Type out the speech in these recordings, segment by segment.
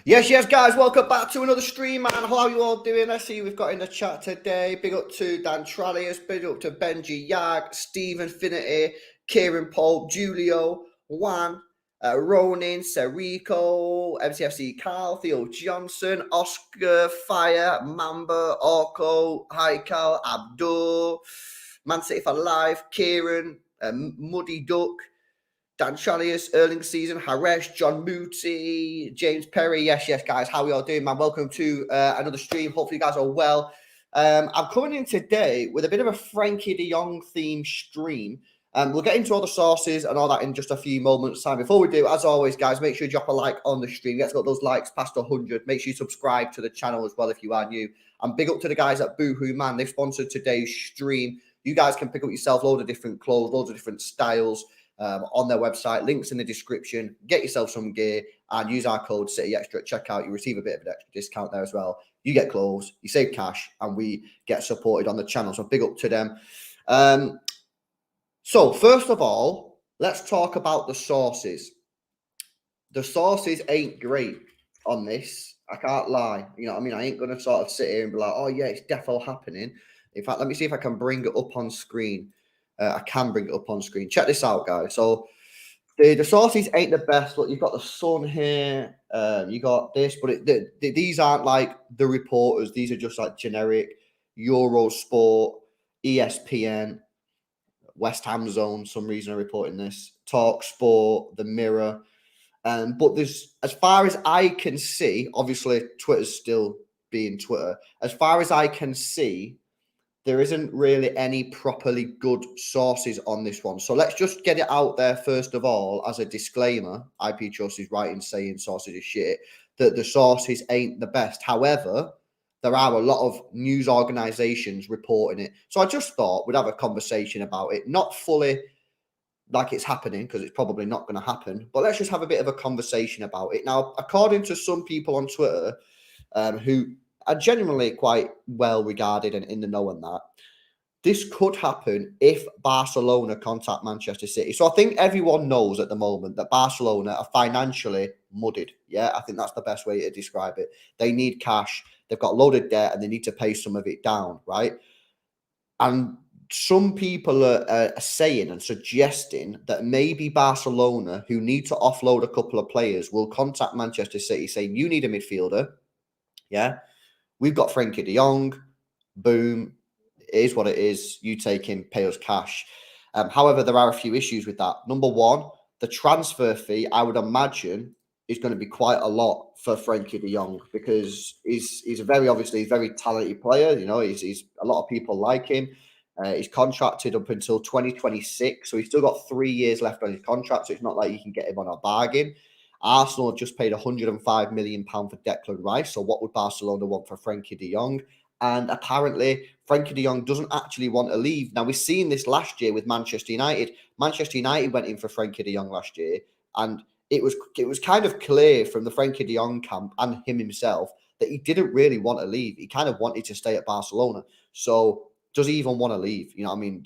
Yes, guys, welcome back to another stream, man. How are you all doing? I see we've got in the chat today. Big up to Dan Trallius, big up to Benji Yag, Steve Infinity, Kieran Pope, Julio, Juan, Ronin, Serico, MCFC Carl, Theo Johnson, Oscar, Fire, Mamba, Orko, Haikal, Abdul, Man City for Life, Kieran, Muddy Duck, Dan Trallius, Erling Season, Haresh, John Moody, James Perry. Yes, guys. How are we all doing, man? Welcome to another stream. Hopefully, you guys are well. I'm coming in today with a bit of a Frenkie de Jong themed stream. We'll get into all the sources and all that in just a few moments' time. Before we do, as always, guys, make sure you drop a like on the stream. Let's get those likes past 100. Make sure you subscribe to the channel as well if you are new. And big up to the guys at Boohoo, man. They've sponsored today's stream. You guys can pick up yourself loads of different clothes, loads of different styles. On their website, links in the description. Get yourself some gear and use our code CityXtra at checkout. You receive a bit of an extra discount there as well. You get clothes, you save cash, and we get supported on the channel. So big up to them. So first of all, let's talk about the sources. The sources ain't great on this. I can't lie. You know what I mean? I ain't going to sort of sit here and be like, oh yeah, it's defo happening. In fact, let me see if I can bring it up on screen. I can bring it up on screen. Check this out, guys. So the sources ain't the best. Look, you've got the Sun here. You got this, but these aren't like the reporters. These are just like generic Eurosport, ESPN, West Ham Zone. Some reason are reporting this. Talk Sport, The Mirror. But there's, as far as I can see, obviously Twitter's still being Twitter. As far as I can see, there isn't really any properly good sources on this one. So let's just get it out there first of all as a disclaimer. IP Trust is right in saying sources is shit, that the sources ain't the best. However, there are a lot of news organizations reporting it. So I just thought we'd have a conversation about it. Not fully like it's happening, because it's probably not going to happen, but let's just have a bit of a conversation about it. Now, according to some people on Twitter who are genuinely quite well regarded and in the know on that, this could happen if Barcelona contact Manchester City. So I think everyone knows at the moment that Barcelona are financially muddied. Yeah, I think that's the best way to describe it. They need cash. They've got loaded debt and they need to pay some of it down, right? And some people are saying and suggesting that maybe Barcelona, who need to offload a couple of players, will contact Manchester City saying, you need a midfielder. Yeah. We've got Frenkie de Jong. Boom. It is what it is. You take him, pay us cash. However, there are a few issues with that. Number one, the transfer fee, I would imagine, is going to be quite a lot for Frenkie de Jong because he's a very talented player. You know, he's a lot of people like him. He's contracted up until 2026, so he's still got 3 years left on his contract. So it's not like you can get him on a bargain. Arsenal have just paid £105 million for Declan Rice. So what would Barcelona want for Frenkie de Jong? And apparently, Frenkie de Jong doesn't actually want to leave. Now, we've seen this last year with Manchester United. Manchester United went in for Frenkie de Jong last year, and it was kind of clear from the Frenkie de Jong camp and him himself that he didn't really want to leave. He kind of wanted to stay at Barcelona. So does he even want to leave? You know what I mean?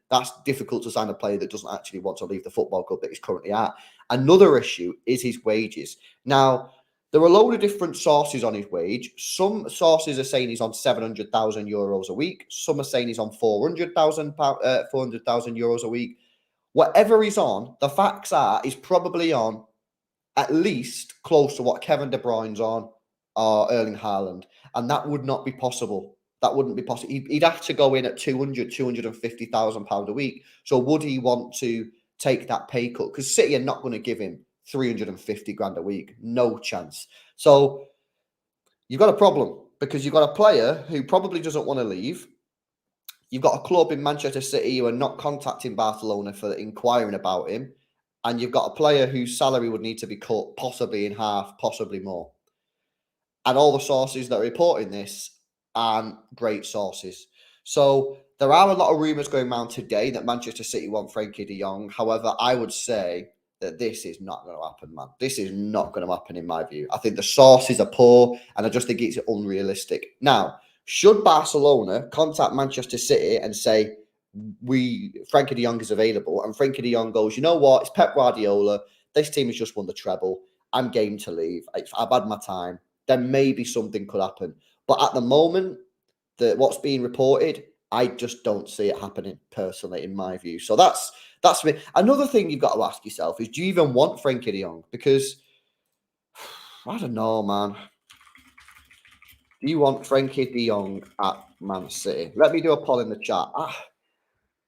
That's difficult to sign a player that doesn't actually want to leave the football club that he's currently at. Another issue is his wages. Now, there are a load of different sources on his wage. Some sources are saying he's on €700,000 a week. Some are saying he's on €400,000 €400,000 a week. Whatever he's on, the facts are he's probably on at least close to what Kevin De Bruyne's on or Erling Haaland. And that would not be possible. That wouldn't be possible. He'd have to go in at £250,000 a week. So would he want to take that pay cut? Because City are not going to give him 350 grand a week. No chance. So you've got a problem because you've got a player who probably doesn't want to leave. You've got a club in Manchester City who are not contacting Barcelona for inquiring about him. And you've got a player whose salary would need to be cut possibly in half, possibly more. And all the sources that are reporting this aren't great sources. So there are a lot of rumours going around today that Manchester City want Frenkie de Jong. However, I would say that this is not going to happen, man. This is not going to happen in my view. I think the sources are poor and I just think it's unrealistic. Now, should Barcelona contact Manchester City and say, Frenkie de Jong is available, and Frenkie de Jong goes, you know what, it's Pep Guardiola. This team has just won the treble. I'm game to leave. I've had my time. Then maybe something could happen. But at the moment, what's being reported, I just don't see it happening personally, in my view. So that's me. Another thing you've got to ask yourself is, do you even want Frenkie de Jong? Because I don't know, man. Do you want Frenkie de Jong at Man City? Let me do a poll in the chat.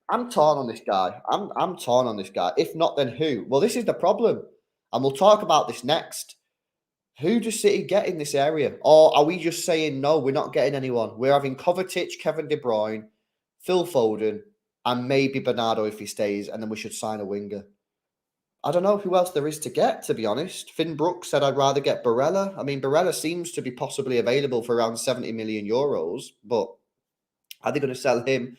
I'm torn on this guy. I'm torn on this guy. If not, then who? Well, this is the problem. And we'll talk about this next. Who does City get in this area? Or are we just saying, no, we're not getting anyone? We're having Kovacic, Kevin De Bruyne, Phil Foden, and maybe Bernardo if he stays, and then we should sign a winger. I don't know who else there is to get, to be honest. Finn Brooks said I'd rather get Barella. I mean, Barella seems to be possibly available for around €70 million, but are they going to sell him?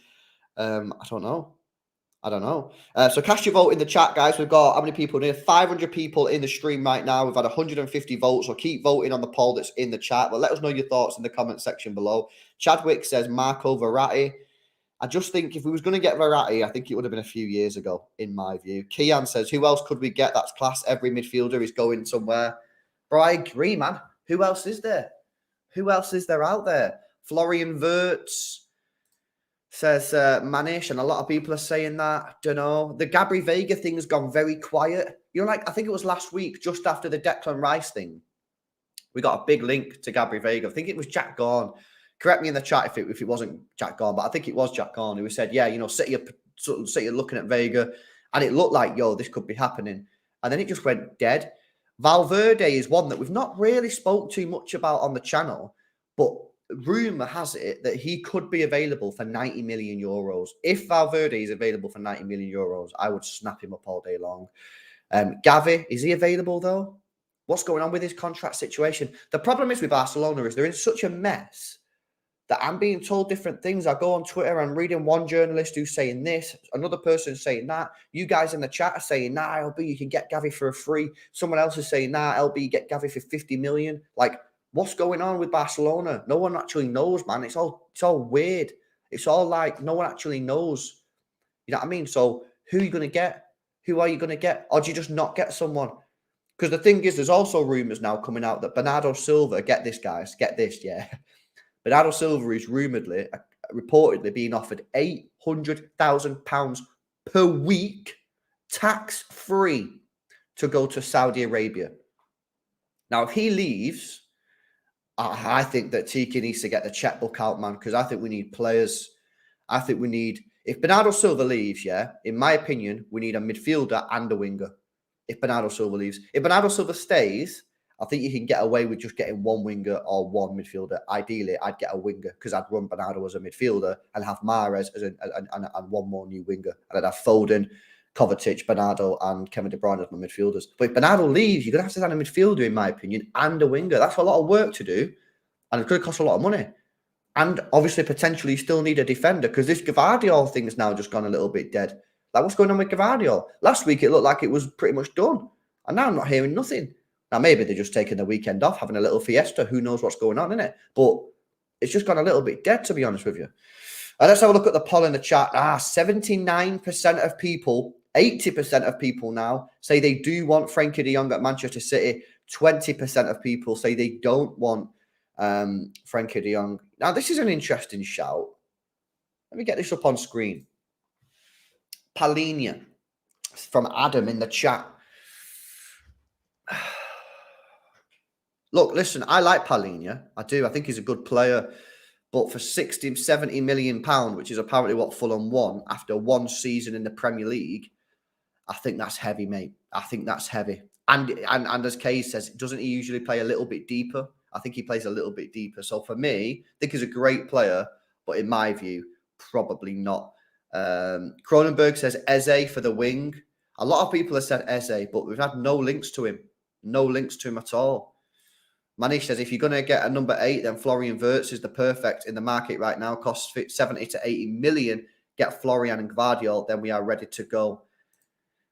I don't know. So cast your vote in the chat, guys. We've got how many people in here? 500 people in the stream right now. We've had 150 votes. So keep voting on the poll that's in the chat. But let us know your thoughts in the comment section below. Chadwick says Marco Verratti. I just think if we was going to get Verratti, I think it would have been a few years ago, in my view. Kian says, who else could we get? That's class. Every midfielder is going somewhere. Bro, I agree, man. Who else is there? Who else is there out there? Florian Wirtz says Manish, and a lot of people are saying that. Don't know. The Gabri Vega thing's gone very quiet. You know, like I think it was last week, just after the Declan Rice thing, we got a big link to Gabri Vega. I think it was Jack Gorn. Correct me in the chat if it wasn't Jack Gorn, but I think it was Jack Gorn who said, yeah, you know, City are looking at Vega, and it looked like, yo, this could be happening. And then it just went dead. Valverde is one that we've not really spoke too much about on the channel, but rumour has it that he could be available for €90 million. If Valverde is available for €90 million, I would snap him up all day long. Gavi, is he available though? What's going on with his contract situation? The problem is with Barcelona is they're in such a mess that I'm being told different things. I go on Twitter and reading one journalist who's saying this, another person saying that. You guys in the chat are saying, nah, LB, you can get Gavi for a free. Someone else is saying, nah, LB, get Gavi for 50 million. Like, what's going on with Barcelona? No one actually knows, man. It's all weird. It's all like no one actually knows. You know what I mean? So who are you going to get? Who are you going to get? Or do you just not get someone? Because the thing is, there's also rumours now coming out that Bernardo Silva, get this, guys, get this, yeah. Bernardo Silva is reportedly being offered £800,000 per week, tax-free, to go to Saudi Arabia. Now, if he leaves, I think that Tiki needs to get the checkbook out, man, because I think we need players. I think we need, if Bernardo Silva leaves, yeah, in my opinion, we need a midfielder and a winger. If Bernardo Silva leaves. If Bernardo Silva stays, I think you can get away with just getting one winger or one midfielder. Ideally, I'd get a winger because I'd run Bernardo as a midfielder and have Mahrez as and one more new winger. And I'd have Foden, Kovacic, Bernardo, and Kevin De Bruyne as my midfielders. But if Bernardo leaves, you're going to have to sign a midfielder, in my opinion, and a winger. That's a lot of work to do. And it's going to cost a lot of money. And obviously, potentially, you still need a defender because this Gvardiol thing has now just gone a little bit dead. Like, what's going on with Gvardiol? Last week, it looked like it was pretty much done. And now I'm not hearing nothing. Now, maybe they're just taking the weekend off, having a little fiesta. Who knows what's going on, innit? But it's just gone a little bit dead, to be honest with you. Let's have a look at the poll in the chat. 79% of people, 80% of people now say they do want Frenkie de Jong at Manchester City. 20% of people say they don't want Frenkie de Jong. Now, this is an interesting shout. Let me get this up on screen. Palhinha from Adam in the chat. Look, listen, I like Palhinha. I do. I think he's a good player. But for 60, 70 million pounds, which is apparently what Fulham won after one season in the Premier League, I think that's heavy, mate. I think that's heavy. And as Kay says, doesn't he usually play a little bit deeper? I think he plays a little bit deeper. So for me, I think he's a great player, but in my view, probably not. Cronenberg says Eze for the wing. A lot of people have said Eze, but we've had no links to him. No links to him at all. Manish says, if you're going to get a number 8, then Florian Wirtz is the perfect in the market right now. Costs 70 to 80 million. Get Florian and Gvardiol, then we are ready to go.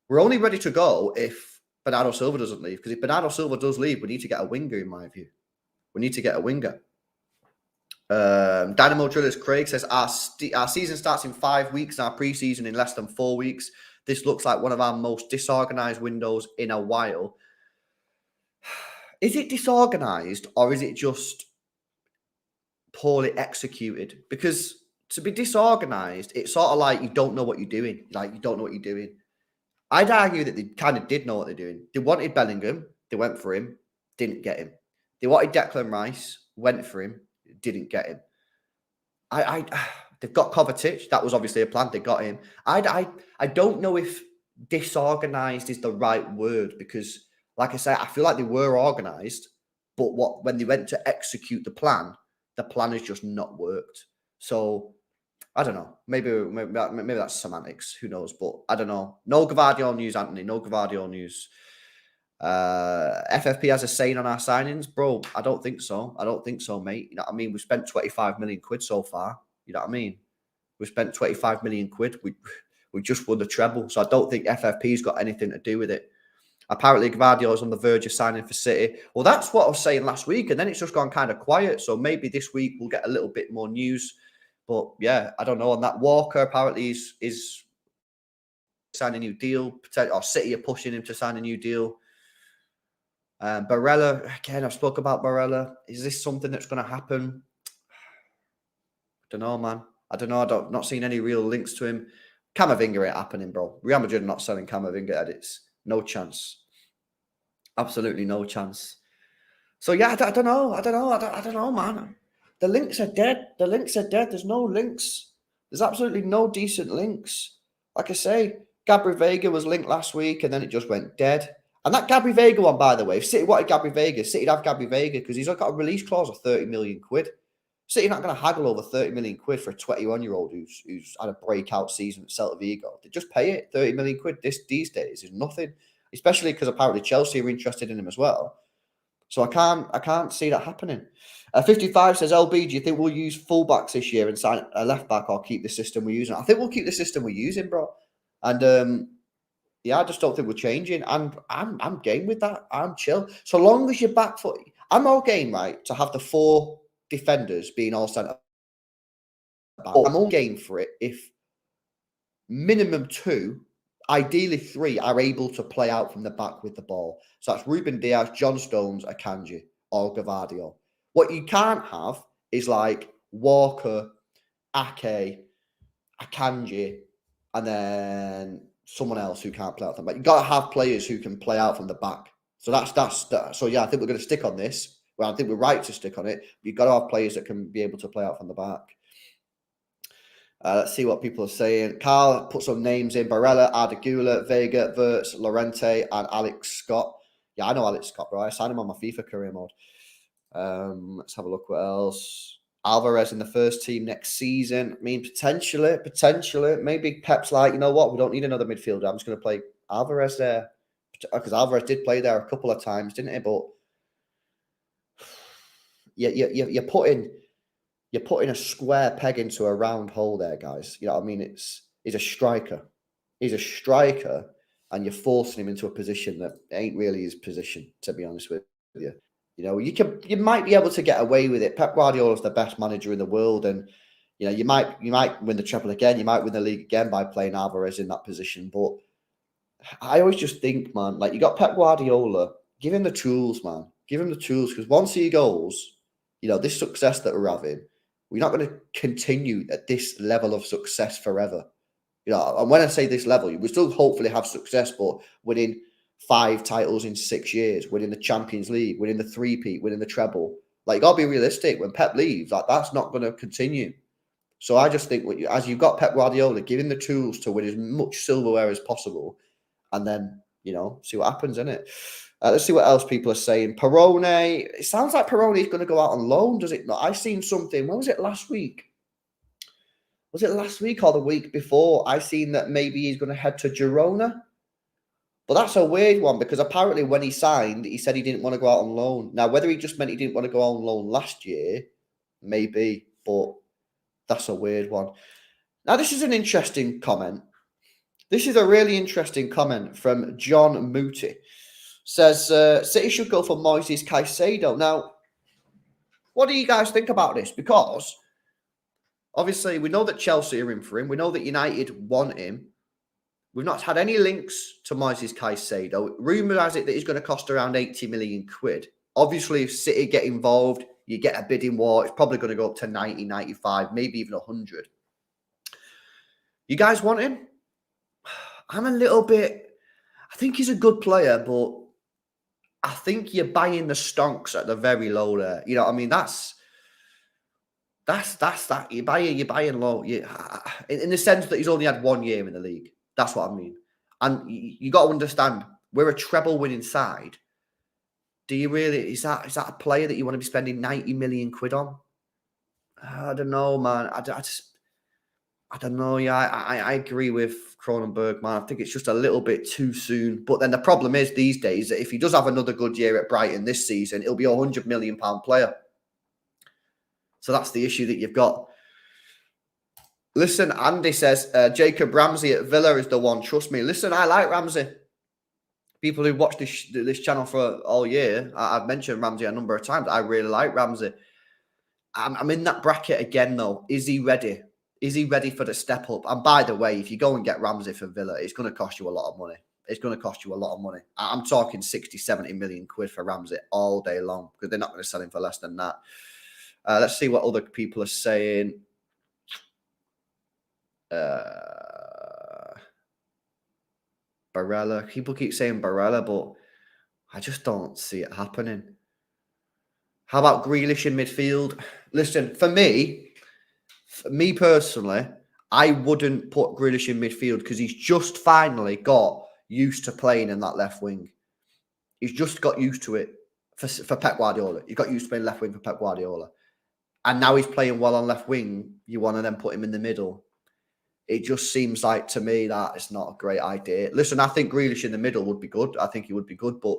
We're only ready to go if Bernardo Silva doesn't leave. Because if Bernardo Silva does leave, we need to get a winger, in my view. We need to get a winger. Dynamo Drillers Craig says, our season starts in 5 weeks and our pre-season in less than 4 weeks. This looks like one of our most disorganized windows in a while. Is it disorganized or is it just poorly executed? Because to be disorganized, it's sort of like you don't know what you're doing. Like, you don't know what you're doing. I'd argue that they kind of did know what they're doing. They wanted Bellingham. They went for him. Didn't get him. They wanted Declan Rice. Went for him. Didn't get him. They've got Kovacic. That was obviously a plan. They got him. I don't know if disorganized is the right word because, like I say, I feel like they were organized, but when they went to execute the plan has just not worked. So I don't know. Maybe that's semantics. Who knows? But I don't know. No Gvardiol news, Anthony. No Gvardiol news. FFP has a saying on our signings, bro. I don't think so. I don't think so, mate. You know what I mean? We spent 25 million quid so far. You know what I mean? We spent 25 million quid. We just won the treble. So I don't think FFP's got anything to do with it. Apparently, Gvardiol is on the verge of signing for City. Well, that's what I was saying last week, and then it's just gone kind of quiet. So maybe this week we'll get a little bit more news. But yeah, I don't know. On that, Walker apparently is signing a new deal. Or City are pushing him to sign a new deal. Barella, again, I've spoke about Barella. Is this something that's going to happen? I don't know, man. I don't know. I've not seen any real links to him. Camavinga ain't happening, bro. Real Madrid are not selling Camavinga edits. No chance. Absolutely no chance. So yeah, I don't know. I don't know, man. The links are dead. The links are dead. There's no links. There's absolutely no decent links. Like I say, Gabri Vega was linked last week and then it just went dead. And that Gabri Vega one, by the way, if City wanted Gabri Vega, City'd have Gabri Vega because he's got a release clause of 30 million quid. City not going to haggle over 30 million quid for a 21-year-old who's had a breakout season at Celta Vigo. They just pay it. 30 million quid these days is nothing, especially because apparently Chelsea are interested in him as well. So I can't see that happening. 55 says, LB, do you think we'll use fullbacks this year and sign a left back or keep the system we're using? I think we'll keep the system we're using, bro. And yeah, I just don't think we're changing. And I'm game with that. I'm chill. So long as you're back foot, I'm all game, right, to have the 4 defenders being all centre back. I'm all game for it if minimum 2, ideally 3, are able to play out from the back with the ball. So that's Ruben Diaz, John Stones, Akanji, or Gvardiol. What you can't have is like Walker, Ake, Akanji, and then someone else who can't play out from the back. You've got to have players who can play out from the back. So so yeah, I think we're going to stick on this. Well, I think we're right to stick on it. You've got to have players that can be able to play out from the back. Let's see what people are saying. Carl put some names in. Barella, Ardagula, Vega, Verts, Lorente, and Alex Scott. Yeah, I know Alex Scott, bro. I signed him on my FIFA career mode. Let's have a look what else. Alvarez in the first team next season. I mean, potentially. Maybe Pep's like, you know what? We don't need another midfielder. I'm just going to play Alvarez there. Because Alvarez did play there a couple of times, didn't he? But you're putting a square peg into a round hole there, guys. You know what I mean? He's a striker. He's a striker, and you're forcing him into a position that ain't really his position, to be honest with you. You know, you might be able to get away with it. Pep Guardiola is the best manager in the world, and you know, you might win the treble again, you might win the league again by playing Alvarez in that position. But I always just think, man, like you got Pep Guardiola, give him the tools, man. Give him the tools, because once he goes, you know, this success that we're having, we're not going to continue at this level of success forever. You know, and when I say this level, we still hopefully have success, but winning 5 titles in 6 years, winning the Champions League, winning the three-peat, winning the treble. Like, you got to be realistic. When Pep leaves, like that's not going to continue. So I just think, as you've got Pep Guardiola, give him the tools to win as much silverware as possible, and then, you know, see what happens, innit? Let's see what else people are saying. Perone, it sounds like Perone is going to go out on loan, does it not? I seen something. When was it last week? Was it last week or the week before? I seen that maybe he's going to head to Girona. But that's a weird one, because apparently when he signed, he said he didn't want to go out on loan. Now, whether he just meant he didn't want to go on loan last year, maybe, but that's a weird one. Now, this is an interesting comment. This is a really interesting comment from John Moody. Says, City should go for Moises Caicedo. Now, what do you guys think about this? Because, obviously, we know that Chelsea are in for him. We know that United want him. We've not had any links to Moises Caicedo. Rumour has it that he's going to cost around 80 million quid. Obviously, if City get involved, you get a bidding war. It's probably going to go up to 90, 95, maybe even 100. You guys want him? I'm a little bit... I think he's a good player, but I think you're buying the stonks at the very low there. You know what I mean? That's that. You're buying low. In the sense that he's only had 1 year in the league. That's what I mean. And you got to understand, we're a treble winning side. Do you really, is that a player that you want to be spending 90 million quid on? I don't know, man. I don't know. Yeah, I agree with Cronenberg, man. I think it's just a little bit too soon. But then the problem is these days that if he does have another good year at Brighton this season, it'll be a £100 million player. So that's the issue that you've got. Listen, Andy says, Jacob Ramsey at Villa is the one. Trust me. Listen, I like Ramsey. People who watch this channel for all year, I've mentioned Ramsey a number of times. I really like Ramsey. I'm in that bracket again, though. Is he ready? Is he ready for the step up? And by the way, if you go and get Ramsey for Villa, it's going to cost you a lot of money. It's going to cost you a lot of money. I'm talking 60, 70 million quid for Ramsey all day long, because they're not going to sell him for less than that. Let's see what other people are saying. Barella. People keep saying Barella, but I just don't see it happening. How about Grealish in midfield? Listen, for me personally, I wouldn't put Grealish in midfield, because he's just finally got used to playing in that left wing. He's just got used to it for Pep Guardiola. He got used to playing left wing for Pep Guardiola. And now he's playing well on left wing. You want to then put him in the middle. It just seems like, to me, that it's not a great idea. Listen, I think Grealish in the middle would be good. I think he would be good, but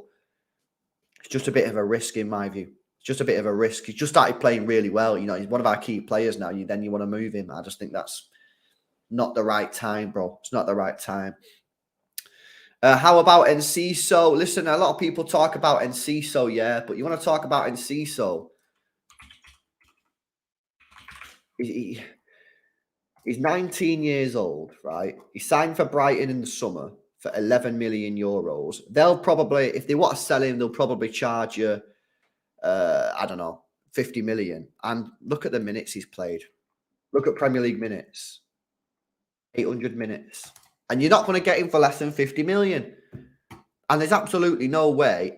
it's just a bit of a risk in my view. It's just a bit of a risk. He's just started playing really well. You know, he's one of our key players now. Then you want to move him. I just think that's not the right time, bro. It's not the right time. How about Enciso? Listen, a lot of people talk about Enciso, yeah, but you want to talk about Enciso. He's 19 years old, right? He signed for Brighton in the summer for 11 million euros. They'll probably, if they want to sell him, they'll probably charge you, I don't know, 50 million. And look at the minutes he's played. Look at Premier League minutes, 800 minutes. And you're not going to get him for less than 50 million. And there's absolutely no way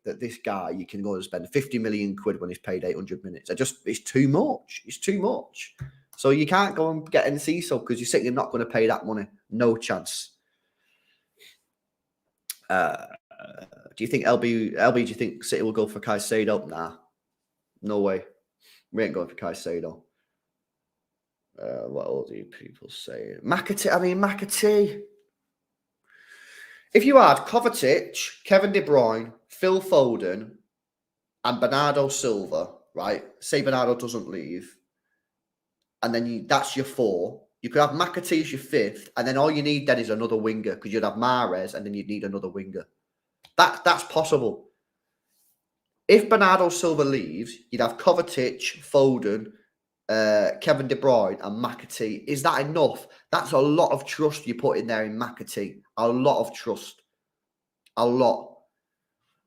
that this guy, you can go and spend 50 million quid when he's paid 800 minutes. It's too much. It's too much. So you can't go and get NC sub because you're not going to pay that money. No chance. Do you think LB, do you think City will go for Caicedo? Nah. No way. We ain't going for Caicedo. What all do people say? McAtee. If you had Kovacic, Kevin De Bruyne, Phil Foden, and Bernardo Silva, right? Say Bernardo doesn't leave, and then that's your four. You could have McAtee as your fifth, and then all you need then is another winger because you'd have Mahrez, and then you'd need another winger. That's possible. If Bernardo Silva leaves, you'd have Kovacic, Foden, Kevin De Bruyne, and McAtee. Is that enough? That's a lot of trust you put in there in McAtee. A lot of trust. A lot.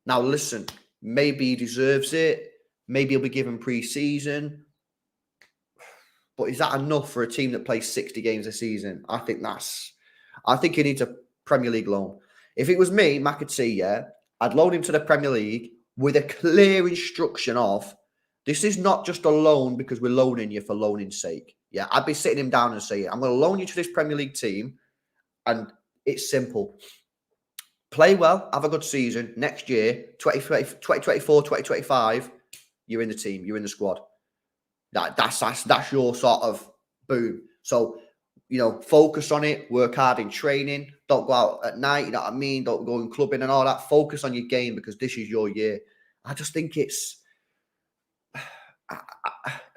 Now, listen, maybe he deserves it. Maybe he'll be given pre-season. But is that enough for a team that plays 60 games a season? I think he needs a Premier League loan. If it was me, McAtee, yeah, I'd loan him to the Premier League with a clear instruction of, this is not just a loan because we're loaning you for loaning's sake. Yeah, I'd be sitting him down and saying, I'm going to loan you to this Premier League team, and it's simple. Play well, have a good season. Next year, 2024, 2025, you're in the team, you're in the squad. That's your sort of boom. So, focus on it, work hard in training. Don't go out at night, you know what I mean? Don't go in clubbing and all that. Focus on your game because this is your year. I just think it's...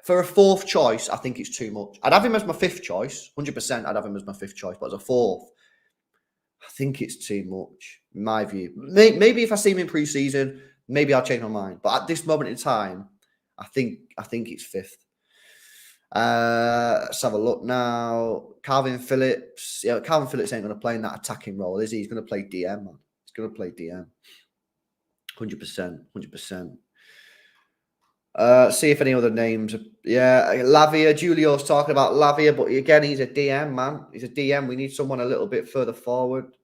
for a fourth choice, I think it's too much. I'd have him as my fifth choice. 100% I'd have him as my fifth choice. But as a fourth, I think it's too much, in my view. Maybe if I see him in pre-season, maybe I'll change my mind. But at this moment in time, I think it's fifth. Let's have a look now. Calvin Phillips. Yeah, Calvin Phillips ain't going to play in that attacking role, is he? He's going to play DM, man. He's going to play DM. 100%. 100%. See if any other names. Yeah, Lavia. Julio's talking about Lavia, but again, he's a DM, man. He's a DM. We need someone a little bit further forward.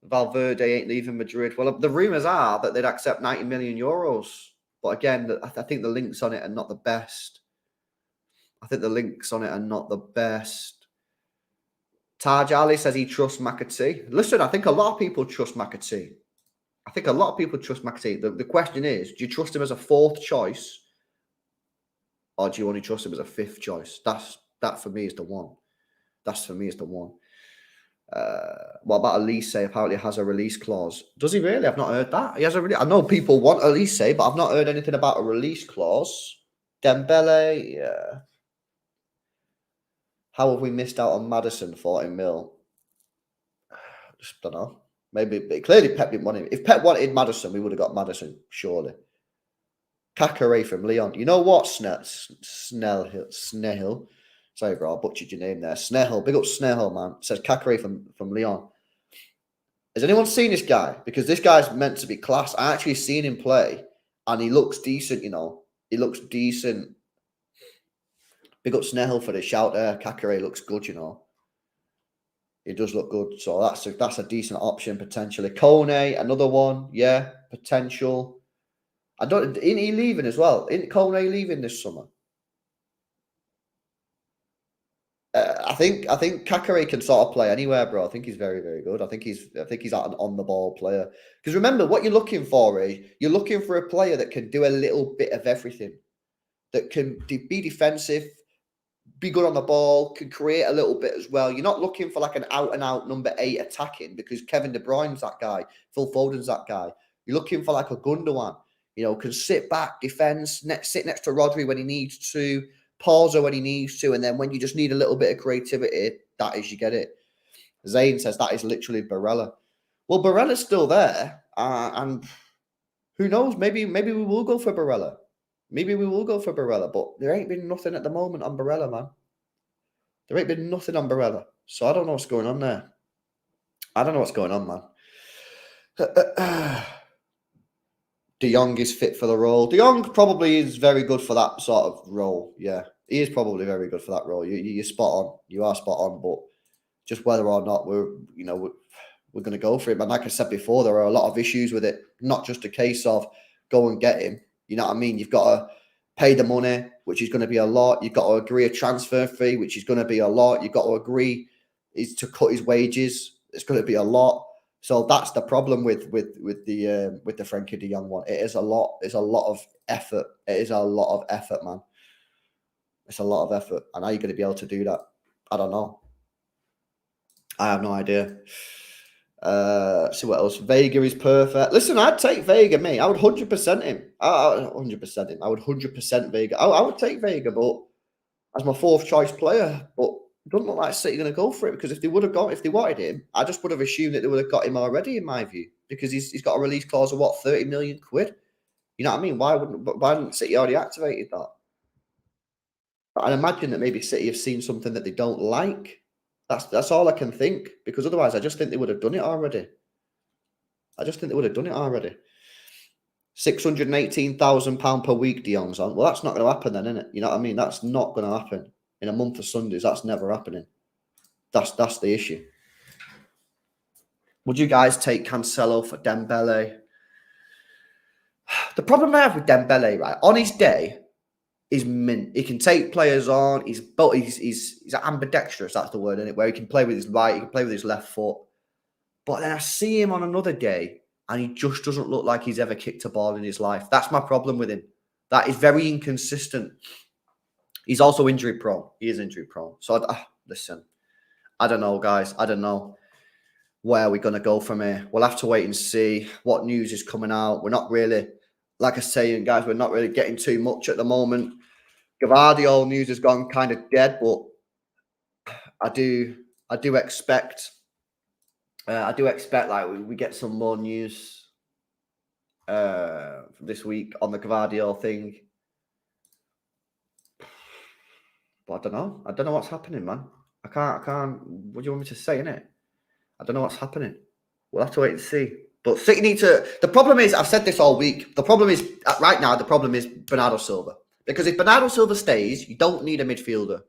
Valverde ain't leaving Madrid. Well, the rumours are that they'd accept 90 million euros. But again, I think the links on it are not the best. Taj Ali says he trusts McAtee. Listen, I think a lot of people trust McAtee. The question is, do you trust him as a fourth choice? Or do you only trust him as a fifth choice? That for me is the one. What about Elise? Apparently has a release clause. Does he really? I've not heard that. I know people want Elise, but I've not heard anything about a release clause. Dembele, yeah. How have we missed out on Maddison, 40 mil? Just don't know. Maybe clearly Pep didn't want him. If Pep wanted Maddison, we would have got Maddison, surely. Kakare from Leon. You know what, Snehill. Sorry, bro, I butchered your name there. Snehill. Big up Snehill, man. It says Kakare from Leon. Has anyone seen this guy? Because this guy's meant to be class. I actually seen him play, and he looks decent, He looks decent. Big up Snehill for the shout there. Kakare looks good, He does look good. So that's a decent option, potentially. Kone, another one. Yeah, potential. Isn't he leaving as well? Isn't Kone leaving this summer? I think Kakare can sort of play anywhere, bro. I think he's very, very good. I think he's an on-the-ball player. Because remember, what you're looking for is you're looking for a player that can do a little bit of everything. That can be defensive, be good on the ball, can create a little bit as well. You're not looking for like an out-and-out number 8 attacking because Kevin De Bruyne's that guy. Phil Foden's that guy. You're looking for like a Gundogan. Can sit back, defense, sit next to Rodri when he needs to, pause when he needs to, and then when you just need a little bit of creativity, that is, you get it. Zane says that is literally Barella. Well, Barella's still there, and who knows? Maybe we will go for Barella. Maybe we will go for Barella, but there ain't been nothing at the moment on Barella, man. There ain't been nothing on Barella. So I don't know what's going on there. I don't know what's going on, man. De Jong is fit for the role. De Jong probably is very good for that sort of role. Yeah, he is probably very good for that role. You're spot on. You are spot on. But just whether or not we're going to go for him. And like I said before, there are a lot of issues with it. Not just a case of go and get him. You know what I mean? You've got to pay the money, which is going to be a lot. You've got to agree a transfer fee, which is going to be a lot. You've got to agree to cut his wages. It's going to be a lot. So that's the problem with the Frenkie de Jong one. It is a lot. It's a lot of effort. It is a lot of effort, man. It's a lot of effort. And how are you going to be able to do that? I don't know. I have no idea. See what else. Vega is perfect. Listen, I'd take Vega, mate. I would 100% him. I would 100% him. I would 100% Vega. I would take Vega, but as my fourth choice player. But it doesn't look like City going to go for it, because if they wanted him, I just would have assumed that they would have got him already, in my view, because he's got a release clause of what, 30 million quid. You know what I mean? Why hadn't City already activated that? But I'd imagine that maybe City have seen something that they don't like. That's all I can think, because otherwise I just think they would have done it already. £618,000 per week De Jong's on. Well, that's not going to happen then, isn't it? You know what I mean? That's not going to happen. In a month of Sundays, that's never happening. That's the issue. Would you guys take Cancelo for Dembele? The problem I have with Dembele, right, on his day, is mint. He can take players on. He's ambidextrous. That's the word, isn't it? Where he can play with his right, he can play with his left foot. But then I see him on another day, and he just doesn't look like he's ever kicked a ball in his life. That's my problem with him. That is very inconsistent. He's also injury prone. He is injury prone. So listen, I don't know, guys. I don't know where we're going to go from here. We'll have to wait and see what news is coming out. We're not really, like I say, guys, we're not really getting too much at the moment. Gvardiol news has gone kind of dead, but I do expect like we get some more news this week on the Gvardiol thing. But I don't know. I don't know what's happening, man. I can't. What do you want me to say, innit? I don't know what's happening. We'll have to wait and see. But City need to. The problem is, I've said this all week. The problem is right now. The problem is Bernardo Silva, because if Bernardo Silva stays, you don't need a midfielder,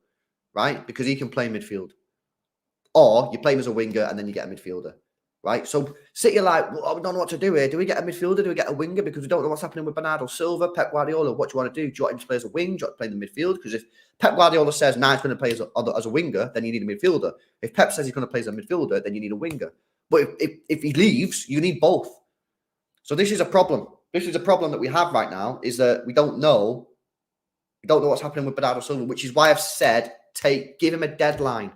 right? Because he can play midfield, or you play him as a winger and then you get a midfielder, right? So City are like, well, we don't know what to do here. Do we get a midfielder? Do we get a winger? Because we don't know what's happening with Bernardo Silva, Pep Guardiola. What do you want to do? Do you want him to play as a wing? Do you want to play in the midfield? Because if Pep Guardiola says, nah, he's going to play as a winger, then you need a midfielder. If Pep says he's going to play as a midfielder, then you need a winger. But if he leaves, you need both. So this is a problem. This is a problem that we have right now, is that we don't know what's happening with Bernardo Silva, which is why I've said, give him a deadline.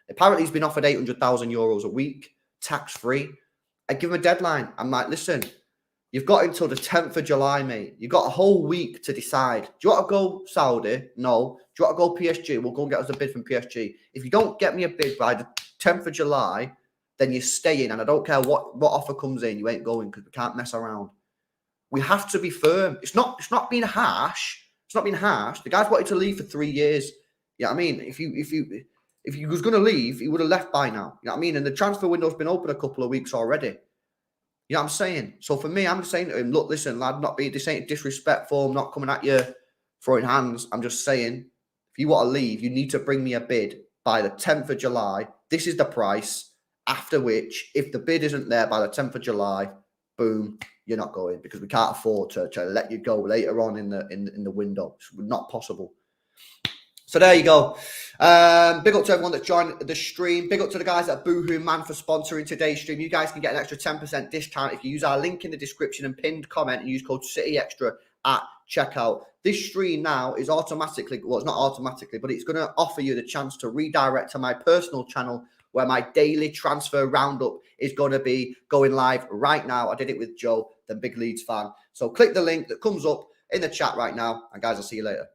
Apparently, he's been offered €800,000 a week, tax-free. I give him a deadline. I'm like, listen, you've got until the 10th of July, mate. You've got a whole week to decide. Do you want to go Saudi? No. Do you want to go PSG? We'll go and get us a bid from PSG. If you don't get me a bid by the 10th of July, then you're staying. And I don't care what offer comes in, you ain't going, because we can't mess around. We have to be firm. It's not being harsh. It's not being harsh. The guy's wanted to leave for 3 years. You know what I mean? If he was going to leave, he would have left by now. You know what I mean? And the transfer window's been open a couple of weeks already. You know what I'm saying? So for me, I'm just saying to him, look, listen, lad, this ain't disrespectful. I'm not coming at you throwing hands. I'm just saying, if you want to leave, you need to bring me a bid by the 10th of July. This is the price. After which, if the bid isn't there by the 10th of July, boom, you're not going, because we can't afford to let you go later on in the window. It's not possible. So there you go. Big up to everyone that joined the stream. Big up to the guys at Boohoo Man for sponsoring today's stream. You guys can get an extra 10% discount if you use our link in the description and pinned comment and use code CityExtra at checkout. This stream now is automatically, well, it's not automatically, but it's going to offer you the chance to redirect to my personal channel, where my daily transfer roundup is going to be going live right now. I did it with Joe, the big Leeds fan. So click the link that comes up in the chat right now. And guys, I'll see you later.